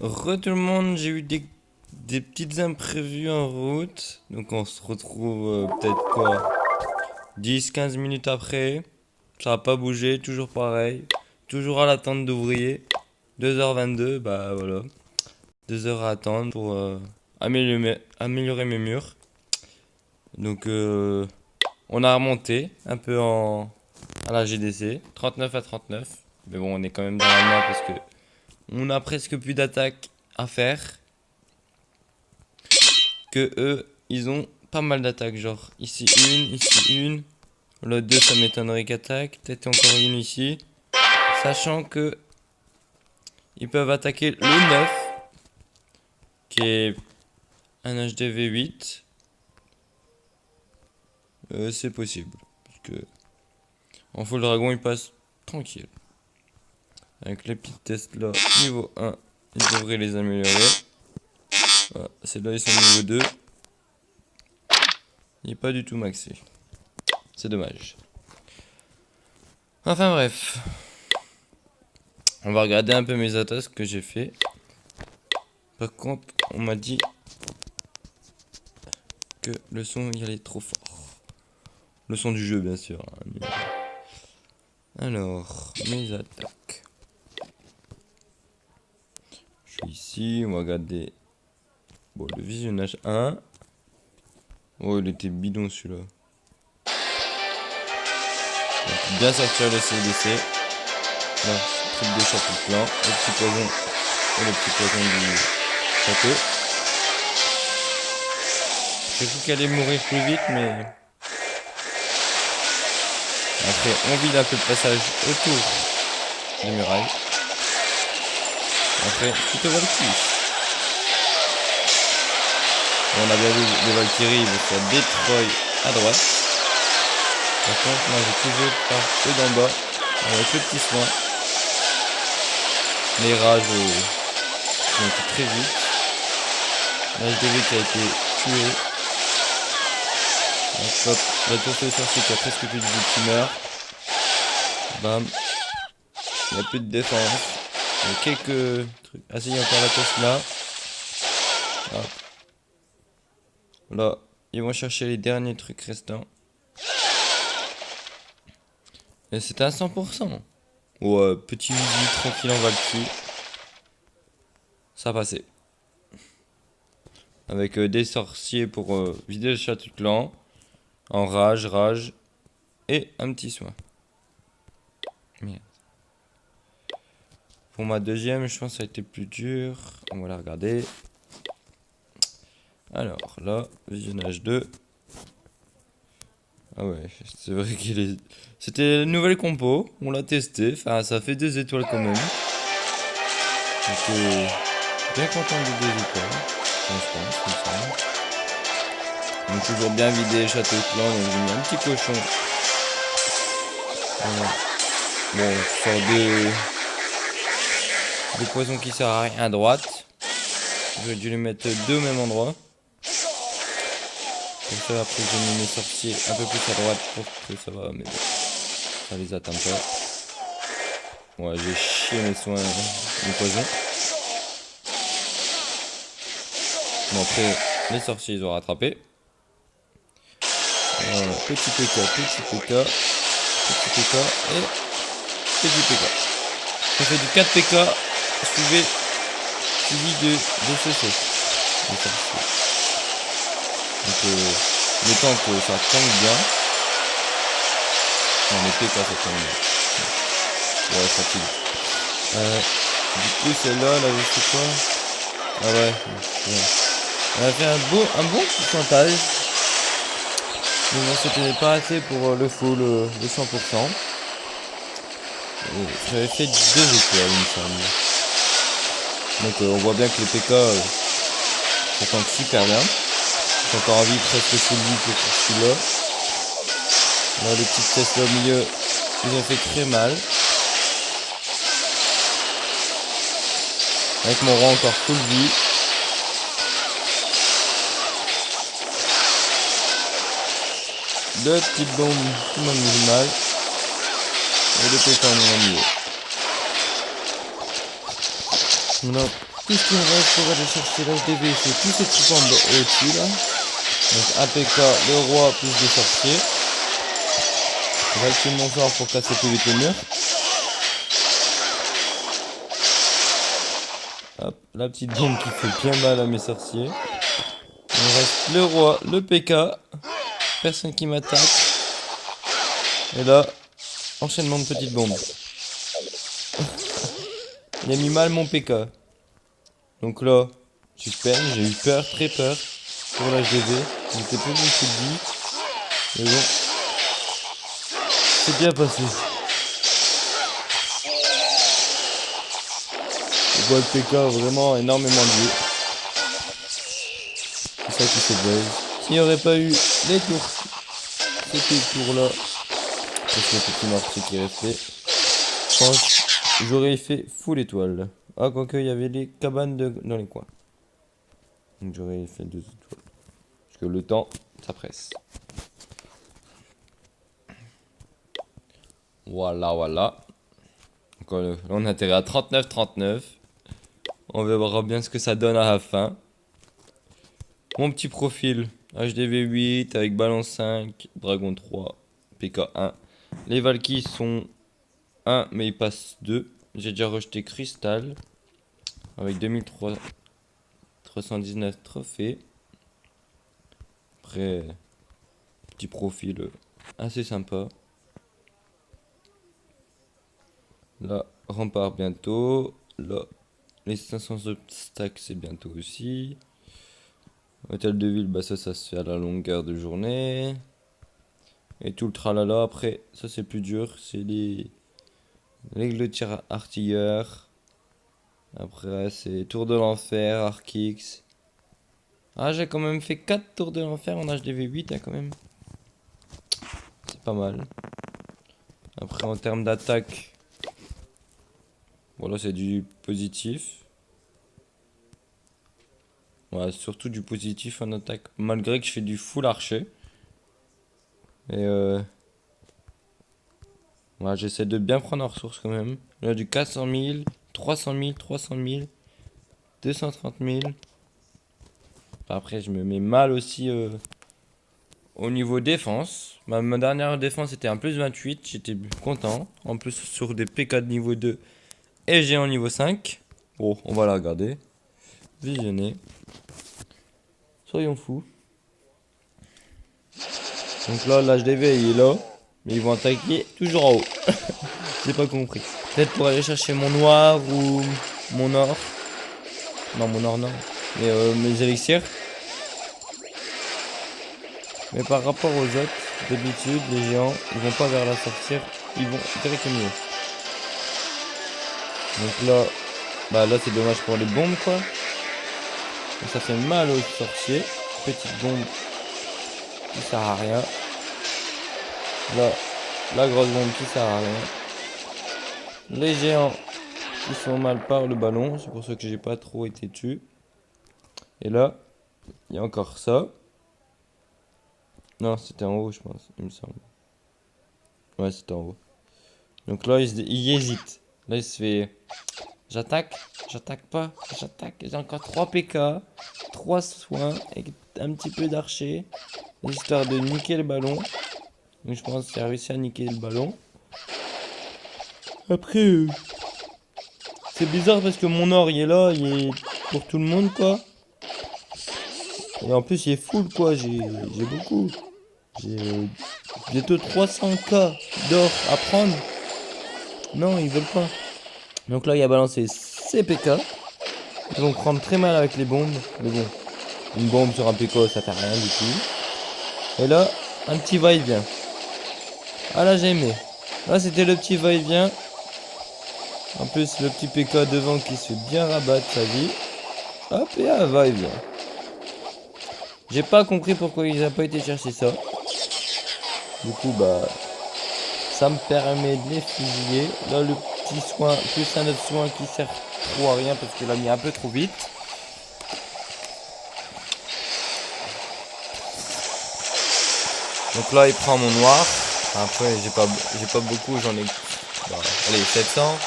Tout le monde, j'ai eu des petites imprévus en route. Donc on se retrouve peut-être quoi 10-15 minutes après. Ça n'a pas bougé, toujours pareil. Toujours à l'attente d'ouvriers. 2h22, bah voilà. 2 heures à attendre pour améliorer mes murs. Donc on a remonté un peu à la GDC. 39-39. Mais bon, on est quand même dans la merde parce que on a presque plus d'attaques à faire. Que eux, ils ont pas mal d'attaques. Genre ici une. Le 2, ça m'étonnerait qu'attaque. Peut-être encore une ici. Sachant que ils peuvent attaquer le 9, qui est un HDV 8. C'est possible. Parce que en full dragon, il passe tranquille. Avec les petits tests là, niveau 1, ils devraient les améliorer. Voilà, celles-là, ils sont niveau 2. Il n'est pas du tout maxé. C'est dommage. Enfin bref. On va regarder un peu mes attaques que j'ai fait. Par contre, on m'a dit que le son il allait trop fort. Le son du jeu, bien sûr. Alors, mes attaques. Je suis ici, on va regarder. Bon, le visionnage 1. Oh, il était bidon celui-là. Donc, bien sortir le CDC. Là, truc de château de clan. Le petit poison. Et le petit poison du château. J'ai cru qu'elle allait mourir plus vite, mais. Après, on vide un peu le passage autour des murailles. Après, tout au Valkyrie. On a bien vu les Valkyries, ils vont faire Detroit à droite. Par contre, moi j'ai toujours par eux d'en bas, avec le petit soin. Les rages qui ont été très vite. L'HDV qui a été tué. Donc, hop, la tour de sorcier qui a presque plus de vie qui meurt. Bam. Il n'y a plus de défense. Il y a quelques trucs. Ah si, il y a encore la tour là. Hop. Là, ils vont chercher les derniers trucs restants. Et c'était à 100%. Ouais, petit Uzi tranquille en Valky. Ça a passé. Avec des sorciers pour vider le château de clan. En rage. Et un petit soin. Merde. Pour ma deuxième, je pense que ça a été plus dur. On va la regarder. Alors là, visionnage 2. Ah ouais, c'est vrai qu'il est. C'était une nouvelle compo, on l'a testé, enfin ça fait 2 étoiles quand même. J'étais bien content des 2 étoiles, je pense, comme ça. Donc toujours bien vidé le château de clan, donc j'ai mis un petit cochon. Voilà. Bon, je sors de poison qui sert à rien à droite. J'aurais dû les mettre 2 au même endroit. Comme ça après j'ai mis mes sorciers un peu plus à droite pour que ça va, mais bon, ça les atteint pas. Ouais, j'ai chié mes soins de poison. Bon après, les sorciers ils ont rattrapé. Petit PK et petit PK. Ça fait du 4 PK suivi de CC. Donc le temps que ça tank bien. Non, les PK ça tank bien. Ouais, ça tue. Du coup celle-là, là, c'est quoi? Ah ouais. Elle a fait un bon pourcentage. Mais bon, c'était pas assez pour le full, le 100%. J'avais fait 2 étoiles, il me semble. Donc on voit bien que les PK ça tank super bien. J'ai encore envie presque full vie pour celui-là. Là, les petites tests là au milieu, ils ont fait très mal. Avec mon rang encore full vie. Deux petites bombes qui m'ont mis mal. Et le pétant au milieu. Voilà tout ce qu'il me reste pour aller chercher l'HDV, c'est tous ces petits bombes au-dessus là. Donc APK, le roi plus des sorciers. J'active mon sort pour casser plus vite le mur. Hop, la petite bombe qui fait bien mal à mes sorciers. Il me reste le roi, le PK. Personne qui m'attaque. Et là, enchaînement de petites bombes. Il a mis mal mon PK. Donc là, suspense, j'ai eu peur, très peur pour l'HDV. J'étais plus beaucoup de vie. Mais bon, c'est bien passé. Je vois le PK vraiment énormément de vie. C'est ça qui fait buzz. S'il n'y aurait pas eu les tours, ces tours là, parce que le petit mortier qui est resté, je pense que j'aurais fait full étoile. Ah, quoique il y avait les cabanes dans les coins. Donc j'aurais fait 2 étoiles. Parce que le temps, ça presse. Voilà, voilà. Donc là, on atterrit à 39-39. On verra bien ce que ça donne à la fin. Mon petit profil. HDV 8 avec ballon 5, dragon 3, PK 1. Les Valkyries sont 1 mais ils passent 2. J'ai déjà rejeté Cristal avec 2319 trophées. Après, petit profil assez sympa. Là, rempart bientôt. Là, les 500 obstacles c'est bientôt aussi. Hôtel de ville, bah ça se fait à la longueur de journée. Et tout le tralala. Après, ça c'est plus dur. C'est les tir artilleurs. Après, c'est Tour de l'Enfer, Arkix. Ah, j'ai quand même fait 4 Tours de l'Enfer en HDV 8, hein, quand même. C'est pas mal. Après, en termes d'attaque, voilà, c'est du positif. Ouais, surtout du positif en attaque. Malgré que je fais du full archer. Et ouais, j'essaie de bien prendre en ressources quand même. Là, du 400 000, 300 000, 300 000, 230 000. Après, je me mets mal aussi au niveau défense. Ma dernière défense était un plus 28. J'étais content. En plus, sur des PK de niveau 2 et j'ai en niveau 5. Bon, on va la regarder. Visionner. Soyons fous. Donc là, l'HDV il est là. Mais ils vont attaquer toujours en haut. J'ai pas compris. Peut-être pour aller chercher mon noir ou mon or. Non, mon or non. Mais mes élixirs. Mais par rapport aux autres, d'habitude, les géants, ils vont pas vers la sorcière. Ils vont directement mieux. Donc là, bah là c'est dommage pour les bombes quoi. Donc ça fait mal aux sorciers. Petite bombe qui sert à rien. Là, la grosse bombe qui sert à rien. Les géants qui sont mal par le ballon. C'est pour ça que j'ai pas trop été dessus. Et là, il y a encore ça. Non, c'était en haut je pense, il me semble. Ouais, c'était en haut. Donc là, il hésite. Là, il se fait... J'attaque, j'attaque pas, j'attaque. J'ai encore 3 PK, 3 soins et un petit peu d'archer. Histoire de niquer le ballon. Donc je pense qu'il a réussi à niquer le ballon. Après, c'est bizarre parce que mon or il est là, il est pour tout le monde quoi. Et en plus il est full quoi, j'ai beaucoup. J'ai bientôt 300K d'or à prendre. Non, ils veulent pas. Donc là il a balancé ses PK. Ils vont prendre très mal avec les bombes. Mais bon, une bombe sur un PK ça fait rien du tout. Et là, un petit va-et-vient. Ah là j'ai aimé. Là c'était le petit va-et-vient. En plus le petit PK devant qui se fait bien rabattre sa vie. Hop et un va-et-vient. J'ai pas compris pourquoi ils n'ont pas été chercher ça. Du coup bah ça me permet de les fusiller. Là le petit soin, plus un autre soin qui sert trop à rien parce qu'il a mis un peu trop vite. Donc là il prend mon noir. Après j'ai pas beaucoup, j'en ai allez 700.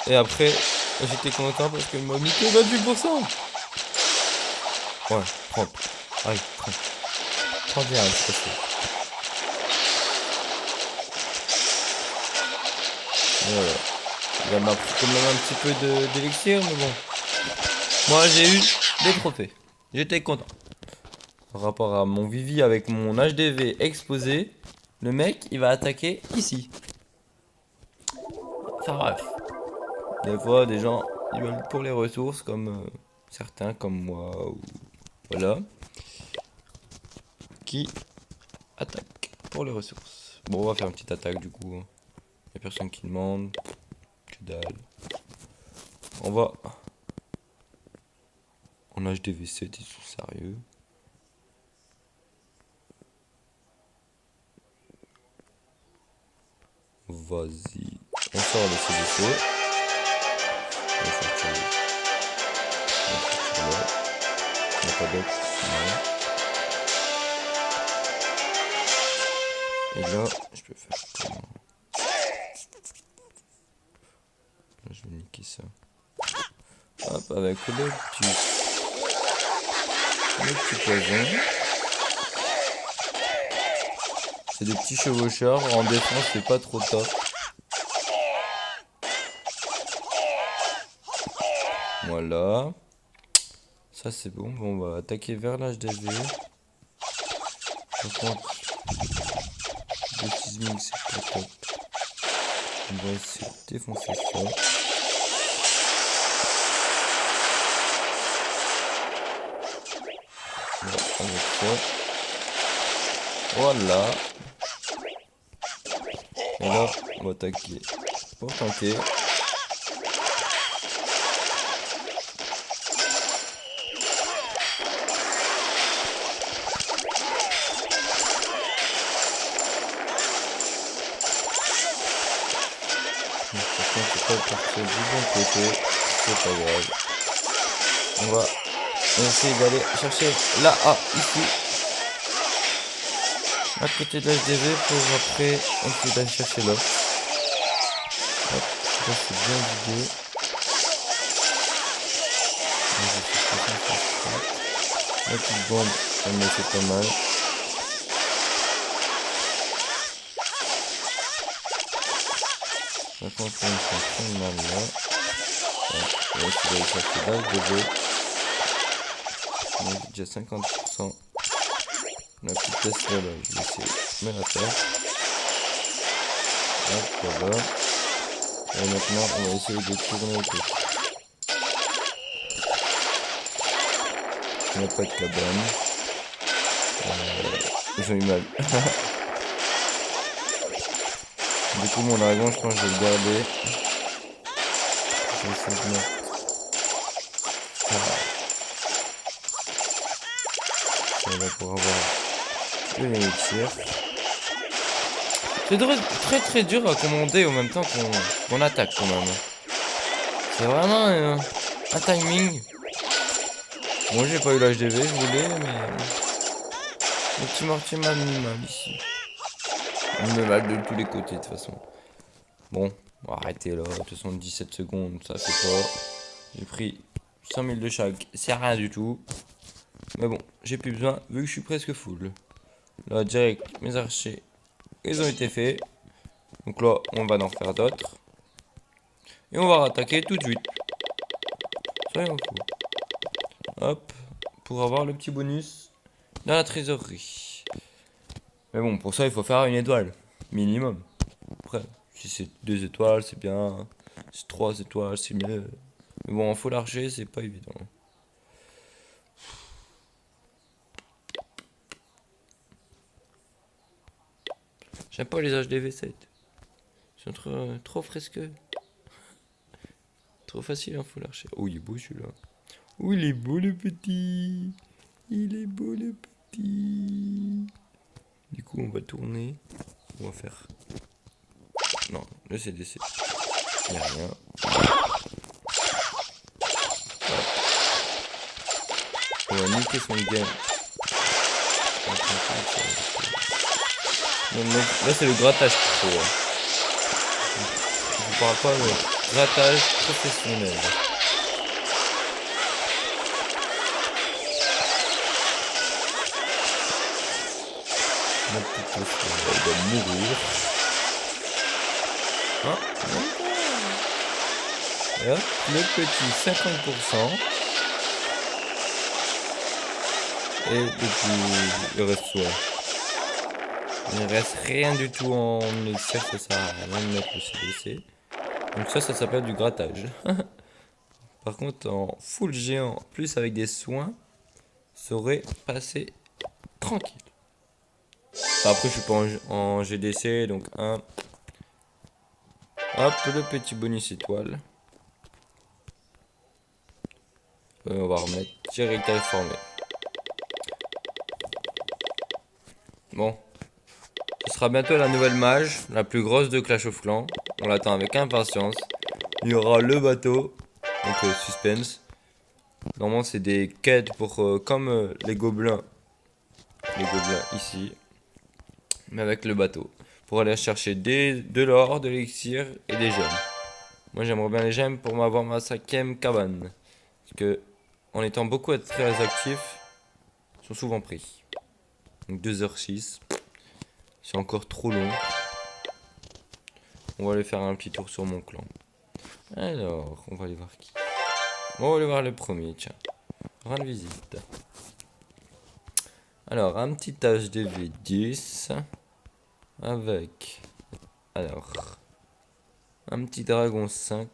Et après, j'étais content parce qu'il m'a mis que 28%. Ouais, 30. Ah oui, 30. 31, c'est passé. Et voilà. Il m'a pris quand même un petit peu d'élixir, mais bon. Moi, j'ai eu des trophées. J'étais content. Par rapport à mon Vivi avec mon HDV exposé, le mec, il va attaquer ici. Enfin bref. Des fois, des gens, ils veulent pour les ressources, comme certains, comme moi, ou voilà, qui attaquent pour les ressources. Bon, on va faire une petite attaque du coup. Y'a personne qui demande. Que dalle. On va en HDV7, ils sont sérieux. Vas-y. On sort le CDC. On va faire tirer. On va faire tirer là. On n'a pas d'autre. Non. Et là, je peux faire comment? Là, je vais niquer ça. Hop, avec le petit poison. C'est des petits chevaucheurs. En défense, c'est pas trop top. Voilà. Ça, c'est bon. Bon, on va attaquer vers l'HDV. Par contre, le seismique, c'est pas top. On va essayer de défoncer ça. Voilà, avec ça. Voilà. Et là, on va attaquer pour tanker. Par contre, c'est pas parti du bon côté. C'est pas grave. On va essayer d'aller chercher la A ici. À côté de l'HDV pour après essayer d'aller chercher l'autre. Hop, là c'est bien vidé. La petite bombe, elle me fait pas mal. Par contre, on me fait très mal là. On va essayer d'aller chercher l'HDV. On a déjà 50%. La petite Tesla là, je vais essayer de me la faire. Hop, voilà. Et maintenant, on va essayer de tourner autour. Il n'y a pas de cabane. J'ai eu mal. Du coup, mon dragon, je pense que je vais le garder. Je vais essayer de mettre. Ça va pour avoir une élixir. C'est très dur à commander en même temps qu'on attaque quand même. C'est vraiment un timing. Moi j'ai pas eu l'HDV, je voulais, mais le petit mortier m'a mis mal ici. Il me mal de tous les côtés de toute façon. Bon, on va arrêter là. De toute façon 17 secondes, ça fait pas. J'ai pris 100 000 de chaque, c'est rien du tout. Mais bon, j'ai plus besoin vu que je suis presque full. Là direct, mes archers, ils ont été faits. Donc là, on va en faire d'autres. Et on va attaquer tout de suite. Soyons fous. Hop, pour avoir le petit bonus dans la trésorerie. Mais bon, pour ça, il faut faire une étoile. Minimum. Après, si c'est 2 étoiles, c'est bien. Si c'est 3 étoiles, c'est mieux. Mais bon, en full archer, c'est pas évident. J'aime pas les HDV7. Ils sont trop fresqueux. Trop facile en full archer. Oh, il est beau celui-là. Oh, il est beau le petit. Il est beau le petit. Du coup, on va tourner. On va faire. Non, le CDC. Il n'y a rien. Hop. On va niquer son game. Donc, là, c'est le grattage qu'il faut. Je vous parle pas, mais grattage professionnel. Mon petit poisson, il va mourir. Hein? Et hop, le petit 50%. Et depuis, il reste quoi? Il ne reste rien du tout en élixir, ça sert à rien de mettre le CDC. Donc ça s'appelle du grattage. Par contre, en full géant, plus avec des soins, ça aurait passé tranquille. Enfin, après, je suis pas en GDC, donc un. Hop, le petit bonus étoile. On va remettre héritage formé. Bon. Ce sera bientôt la nouvelle mage, la plus grosse de Clash of Clans. On l'attend avec impatience. Il y aura le bateau, donc suspense. Normalement, c'est des quêtes pour comme les gobelins ici, mais avec le bateau, pour aller chercher de l'or, de l'élixir et des gemmes. Moi, j'aimerais bien les gemmes pour m'avoir ma 5e cabane, parce que en étant beaucoup très actifs, ils sont souvent pris. Donc 2h06, c'est encore trop long. On va aller faire un petit tour sur mon clan. Alors, on va aller voir qui. On va aller voir le premier, tiens. Rendre visite. Alors, un petit HDV 10 avec, alors, un petit dragon 5.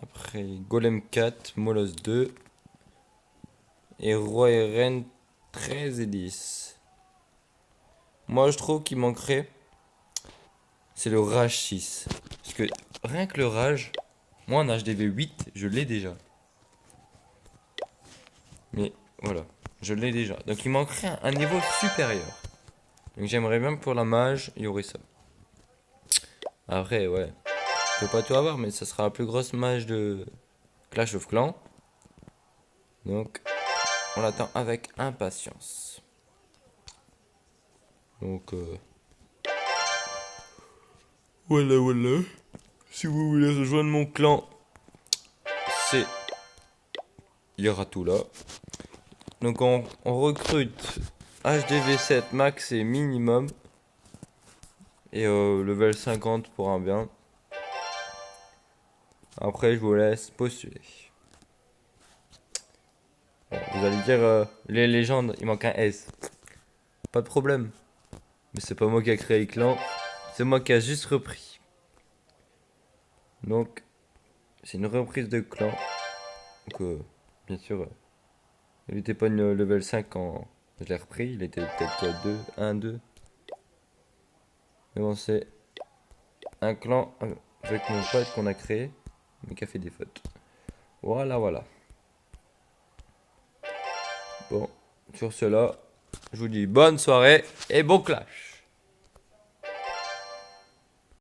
Après, golem 4, molosse 2. Et roi et reine 13 et 10. Moi, je trouve qu'il manquerait, c'est le rage 6. Parce que rien que le rage, moi en HDV 8, je l'ai déjà. Mais voilà, je l'ai déjà. Donc il manquerait un niveau supérieur. Donc j'aimerais bien pour la mage, il y aurait ça. Après, ouais, je peux pas tout avoir, mais ça sera la plus grosse mage de Clash of Clans. Donc, on l'attend avec impatience. Donc, voilà. Si vous voulez rejoindre mon clan, c'est... il y aura tout là. Donc, on recrute HDV 7 max et minimum. Et level 50 pour un bien. Après, je vous laisse postuler. Bon, vous allez dire, les légendes, il manque un S. Pas de problème. Mais c'est pas moi qui a créé le clan. C'est moi qui a juste repris. Donc, c'est une reprise de clan. Donc, bien sûr, il n'était pas une level 5 quand je l'ai repris. Il était peut-être quoi, 2, 1, 2. Mais bon, c'est un clan avec mon pote qu'on a créé, mais qui a fait des fautes. Voilà. Bon, sur cela, je vous dis bonne soirée et bon clash.